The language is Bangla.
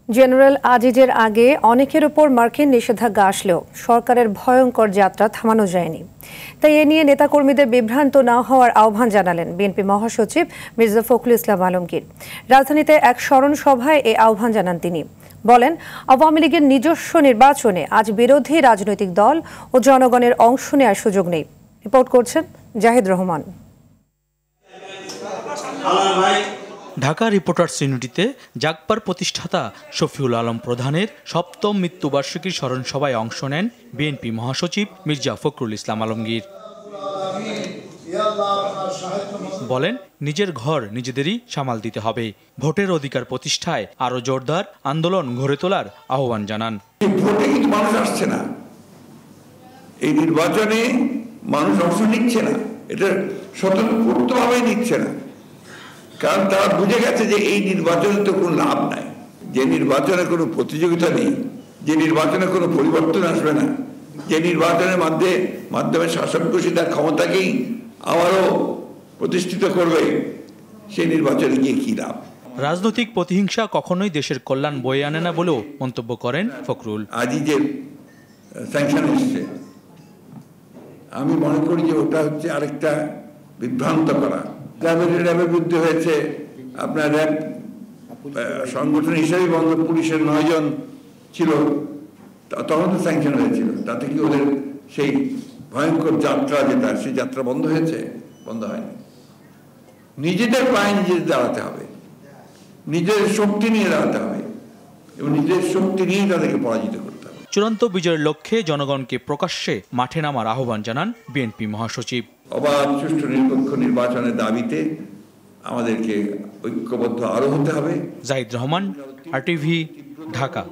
জেনারেল আজিজের আগে অনেকের উপর মার্কিন নিষেধাজ্ঞা আসলেও সরকারের ভয়ঙ্কর যাত্রা থামানো যায়নি। তাই এ নিয়ে নেতাকর্মীদের বিভ্রান্ত না হওয়ার আহ্বান জানালেন বিএনপি মহাসচিব মির্জা ফখরুল ইসলাম আলমগীর। রাজধানীতে এক স্মরণ সভায় এই আহ্বান জানান তিনি। বলেন, আওয়ামী লীগের নিজস্ব নির্বাচনে আজ বিরোধী রাজনৈতিক দল ও জনগণের অংশ নেওয়ার সুযোগ নেই। রিপোর্ট করছেন জাহিদ রহমান। ঢাকা রিপোর্টার্স ইউনিটিতে জাগবার প্রতিষ্ঠাতা শফিউল আলম প্রধানের সপ্তম মৃত্যুবার্ষিকীর স্মরণ সভায় অংশ নেন বিএনপি মহাসচিব মির্জা ফখরুল ইসলাম আলমগীর। বলেন, নিজের ঘর নিজেদেরই সামাল দিতে হবে। ভোটের অধিকার প্রতিষ্ঠায় আরো জোরদার আন্দোলন গড়ে তোলার আহ্বান জানান। ভোটে কিন্তু মানুষ আসছে না, এই নির্বাচনে মানুষ অংশ নিচ্ছে না, এটা স্বতঃস্ফূর্তভাবে নিচ্ছে না, কারণ তারা বুঝে গেছে যে এই নির্বাচনে তো কোনো লাভ নাই, যে নির্বাচনে কোনো প্রতিযোগিতা নেই, যে নির্বাচনে কোনো পরিবর্তন আসবে না, যে নির্বাচনের মাধ্যমে শাসক গোষ্ঠী তার ক্ষমতাকেই আবারও প্রতিষ্ঠিত করবে, সেই নির্বাচনে গিয়ে কি লাভ। রাজনৈতিক প্রতিহিংসা কখনোই দেশের কল্যাণ বয়ে আনে না বলেও মন্তব্য করেন ফখরুল। আজই যে স্যাংশন এসছে, আমি মনে করি যে ওটা হচ্ছে আরেকটা বিভ্রান্ত করা। র্যাবের বিরুদ্ধে হয়েছে, আপনার র্যাব সংগঠন হিসেবে বন্ধ, পুলিশের 9 জন ছিল, তখন তো স্যাংশন হয়েছিল, তাতে কি ওদের সেই ভয়ঙ্কর যাত্রা যেটা, সেই যাত্রা বন্ধ হয়েছে? বন্ধ হয়নি। নিজেদের পায়ে নিজেদের দাঁড়াতে হবে, নিজের শক্তি নিয়ে দাঁড়াতে হবে এবং নিজের শক্তি নিয়ে তাদেরকে পরাজিত করতে হবে। চূড়ান্ত বিজয়ের লক্ষ্যে জনগণকে প্রকাশ্যে মাঠে নামার আহ্বান জানান বিএনপি মহাসচিব। অবাধ, সুষ্ঠু, নিরপেক্ষ নির্বাচনের দাবিতে আমাদেরকে ঐক্যবদ্ধ আরো হতে হবে। জাহিদ রহমান, RTV, ঢাকা।